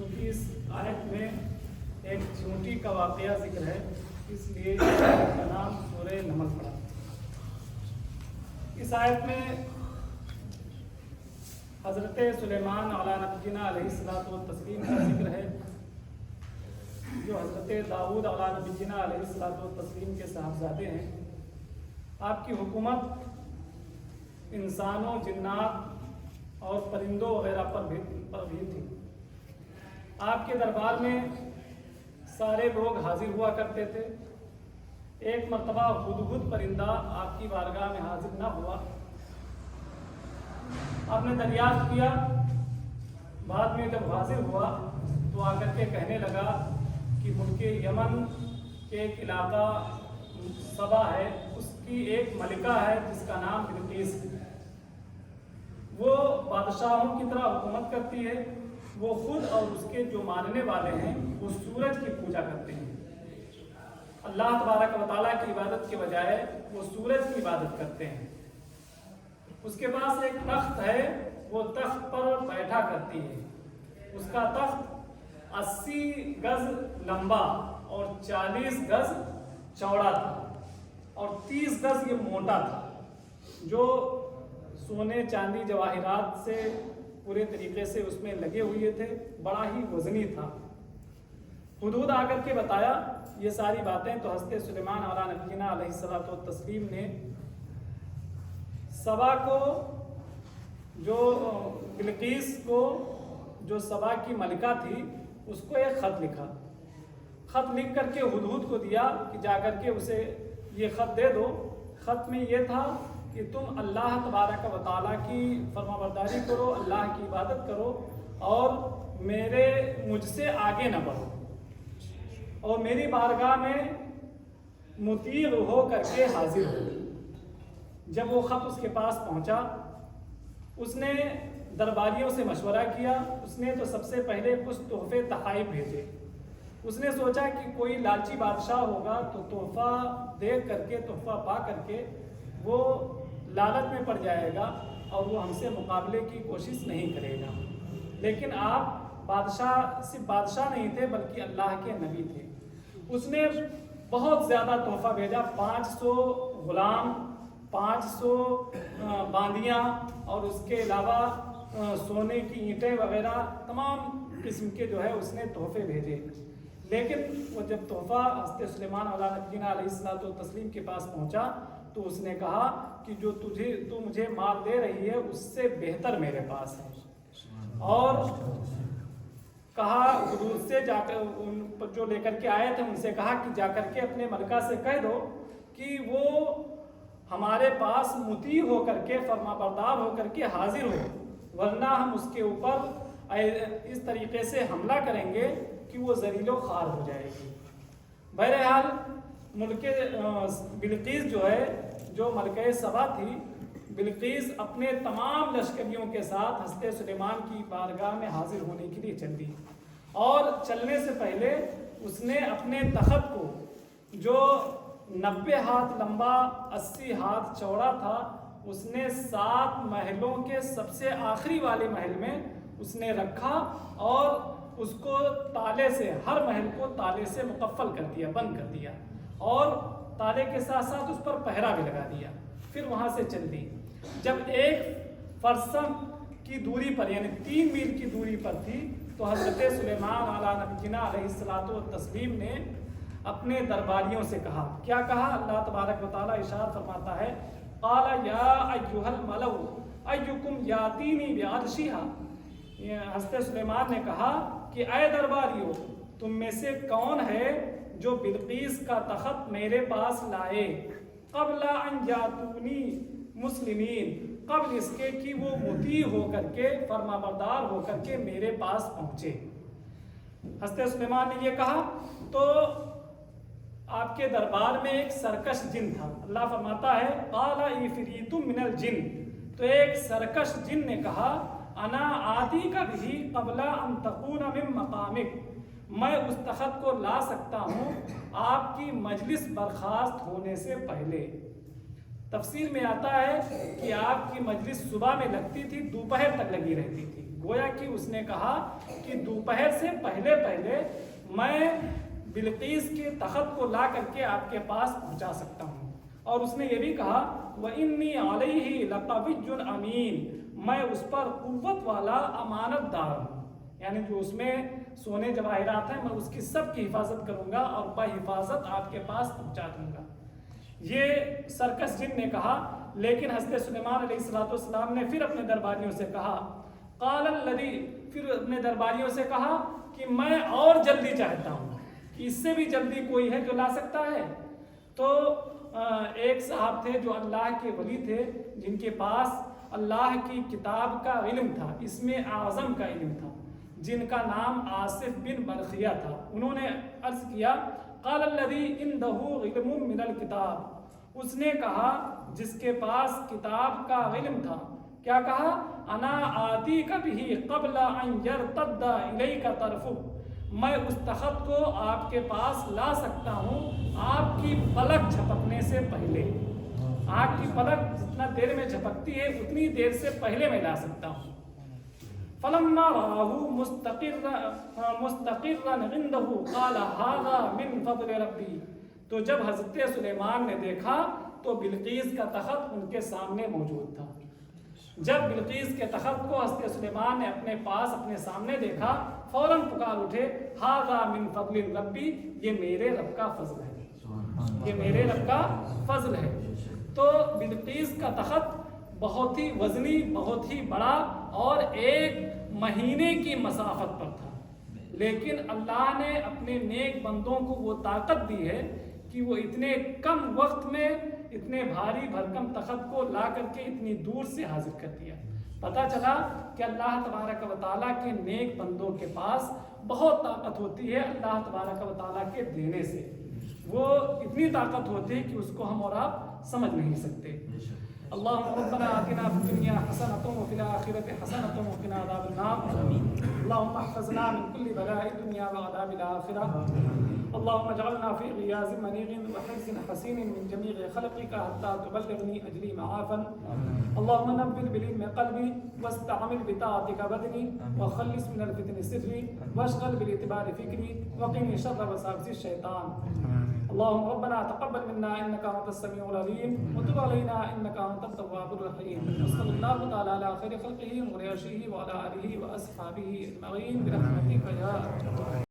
چونکہ اس آیت میں ایک چونٹی کا واقعہ ذکر ہے، اس لیے اس آیت کا نام سورہ نمل پڑا۔ اس آیت میں حضرت سلیمان علیہ نبینا علیہ الصلوۃ والتسلیم کا ذکر ہے، جو حضرت داؤد علیہ نبینا علیہ الصلوۃ والتسلیم کے صاحبزادے ہیں۔ آپ کی حکومت انسانوں، جنات اور پرندوں وغیرہ پر بھی تھی۔ آپ کے دربار میں سارے لوگ حاضر ہوا کرتے تھے۔ ایک مرتبہ ہدہد پرندہ آپ کی بارگاہ میں حاضر نہ ہوا۔ آپ نے دریافت کیا، بعد میں جب حاضر ہوا تو آ کر کے کہنے لگا کہ ملک یمن کے ایک علاقہ سبا ہے، اس کی ایک ملکہ ہے جس کا نام بلقیس ہے۔ وہ بادشاہوں کی طرح حکومت کرتی ہے۔ وہ خود اور اس کے جو ماننے والے ہیں وہ سورج کی پوجا کرتے ہیں۔ اللہ تبارک و تعالیٰ کی عبادت کے بجائے وہ سورج کی عبادت کرتے ہیں۔ اس کے پاس ایک تخت ہے، وہ تخت پر بیٹھا کرتی ہے۔ اس کا تخت 80 گز لمبا اور 40 گز چوڑا تھا اور 30 گز یہ موٹا تھا، جو سونے چاندی جواہرات سے پورے طریقے سے اس میں لگے ہوئے تھے، بڑا ہی وزنی تھا۔ ہدہد آ کر کے بتایا یہ ساری باتیں، تو حضرت سلیمان علیہ نبینا علیہ الصلوۃ والتسلیم نے سبا کو، جو بلقیس کو، جو سبا کی ملکہ تھی، اس کو ایک خط لکھا۔ خط لکھ کر کے ہدہد کو دیا کہ جا کر کے اسے یہ خط دے دو۔ خط میں یہ تھا کہ تم اللہ تبارک و تعالیٰ کی فرما برداری کرو، اللہ کی عبادت کرو اور مجھ سے آگے نہ بڑھو، اور میری بارگاہ میں مطیع ہو کر کے حاضر ہو۔ جب وہ خط اس کے پاس پہنچا، اس نے درباریوں سے مشورہ کیا۔ اس نے تو سب سے پہلے کچھ تحفے تحائف بھیجے۔ اس نے سوچا کہ کوئی لالچی بادشاہ ہوگا تو تحفہ دیکھ کر کے، تحفہ پا کر کے وہ لالچ میں پڑ جائے گا اور وہ ہم سے مقابلے کی کوشش نہیں کرے گا۔ لیکن آپ بادشاہ صرف بادشاہ نہیں تھے بلکہ اللہ کے نبی تھے۔ اس نے بہت زیادہ تحفہ بھیجا، 500 غلام، 500 باندیاں اور اس کے علاوہ سونے کی اینٹیں وغیرہ تمام قسم کے جو ہے اس نے تحفے بھیجے۔ لیکن وہ جب تحفہ حضرت سلیمان علیہ نبینا علیہ الصلوۃ والتسلیم کے پاس پہنچا تو اس نے کہا کہ جو تو مجھے مال دے رہی ہے اس سے بہتر میرے پاس ہے، اور کہا حدود سے جا کر ان جو لے کر کے آئے تھے ان سے کہا کہ جا کر کے اپنے ملکہ سے کہہ دو کہ وہ ہمارے پاس مطیع ہو کر کے، فرما بردار ہو کر کے حاضر ہو، ورنہ ہم اس کے اوپر اس طریقے سے حملہ کریں گے کہ وہ ذلیل و خوار ہو جائے گی۔ بہرحال ملک بلقیس جو ہے، جو ملکہ سبا تھی، بلقیس اپنے تمام لشکریوں کے ساتھ حضرت سلیمان کی بارگاہ میں حاضر ہونے کے لیے چل دی، اور چلنے سے پہلے اس نے اپنے تخت کو، جو 90 ہاتھ لمبا 80 ہاتھ چوڑا تھا، اس نے 7 محلوں کے سب سے آخری والے محل میں اس نے رکھا اور اس کو تالے سے، ہر محل کو تالے سے مقفل کر دیا، بند کر دیا، اور تالے کے ساتھ ساتھ اس پر پہرا بھی لگا دیا۔ پھر وہاں سے چل دی۔ جب 1 فرسخ کی دوری پر، یعنی 3 میل کی دوری پر تھی، تو حضرت سلیمان علیہ نبینا علیہ الصلوۃ والتسلیم نے اپنے درباریوں سے کہا۔ کیا کہا؟ اللہ تبارک و تعالیٰ ارشاد فرماتا ہے، قال یا ایھا الملأ ایکم یاتینی بعرشھا۔ حضرت سلیمان نے کہا کہ اے درباریوں، تم میں سے کون ہے جو بلقیس کا تخت میرے پاس لائے، قبل ان یاتونی مسلمین، قبل اس کے کہ وہ مطیع ہو کر کے، فرما بردار ہو کر کے میرے پاس پہنچے۔ حضرت سلیمان نے یہ کہا تو آپ کے دربار میں ایک سرکش جن تھا۔ اللہ فرماتا ہے، قال عفریت من الجن، تو ایک سرکش جن نے کہا، انا آتیک بہ قبل ان تقوم من مقامک، میں اس تخت کو لا سکتا ہوں آپ کی مجلس برخاست ہونے سے پہلے۔ تفسیر میں آتا ہے کہ آپ کی مجلس صبح میں لگتی تھی، دوپہر تک لگی رہتی تھی۔ گویا کہ اس نے کہا کہ دوپہر سے پہلے پہلے میں بلقیس کے تخت کو لا کر کے آپ کے پاس پہنچا سکتا ہوں۔ اور اس نے یہ بھی کہا وَإِنِّي عَلَيْهِ لَقَوِيٌّ أَمِينٌ، میں اس پر قوت والا امانت دار ہوں، یعنی جو اس میں سونے جواہرات ہیں میں اس کی سب کی حفاظت کروں گا اور بحفاظت آپ کے پاس پہنچا دوں گا۔ یہ سرکس جن نے کہا، لیکن حضرت سلیمان علیہ السلام نے پھر اپنے درباریوں سے کہا قال الذی، پھر اپنے درباریوں سے کہا کہ میں اور جلدی چاہتا ہوں کہ اس سے بھی جلدی کوئی ہے جو لا سکتا ہے۔ تو ایک صاحب تھے جو اللہ کے ولی تھے، جن کے پاس اللہ کی کتاب کا علم تھا، اس میں اعظم کا علم تھا، جن کا نام آصف بن برخیہ تھا۔ انہوں نے عرض کیا قال الذی عنده علم من الکتاب، اس نے کہا جس کے پاس کتاب کا علم تھا، کیا کہا انا آتیک بہ قبل ان یرتد الیک طرفک، میں اس تخت کو آپ کے پاس لا سکتا ہوں آپ کی پلک جھپکنے سے پہلے۔ آنکھ کی پلک جتنا دیر میں جھپکتی ہے اتنی دیر سے پہلے میں لا سکتا ہوں۔ فلما رآہ مستقرا عنده قال هذا من فضل ربی، تو جب حضرت سلیمان نے دیکھا تو بلقیس کا تخت ان کے سامنے موجود تھا۔ جب بلقیس کے تخت کو حضرت سلیمان نے اپنے پاس اپنے سامنے دیکھا، فوراً پکار اٹھے ھذا من فضل ربی، یہ میرے رب کا فضل ہے، یہ میرے رب کا فضل ہے۔ تو بلقیس کا تخت بہت ہی وزنی، بہت ہی بڑا اور ایک مہینے کی مسافت پر تھا، لیکن اللہ نے اپنے نیک بندوں کو وہ طاقت دی ہے کہ وہ اتنے کم وقت میں اتنے بھاری بھرکم تخت کو لا کر کے اتنی دور سے حاضر کر دیا۔ پتہ چلا کہ اللہ تبارک و تعالیٰ کے نیک بندوں کے پاس بہت طاقت ہوتی ہے، اللہ تبارک و تعالیٰ کے دینے سے وہ اتنی طاقت ہوتی ہے کہ اس کو ہم اور آپ سمجھ نہیں سکتے۔ اللهم ربنا آتنا في الدنيا حسنة وفي الآخرة حسنة وقنا عذاب النار، اللهم احفظنا من كل بلاء الدنيا وعذاب الآخرة، اللهم اجعلنا في غياظ منيع وحرز حسين من جميع خلقك حتى تبلغني أجلي معافا، اللهم نبل بالعلم قلبي واستعمل بطاعتك بدني وخلص من الفتن سري واشغل بالاعتبار فكري وقني شر وساوس الشيطان، اللهم ربنا تقبل منا انك انت السميع العليم وتب علينا انك انت التواب الرحيم، وصلى الله تعالى على خير خلقه ورسوله وعلى اله واصحابه اجمعين برحمتك يا ارحم الراحمين۔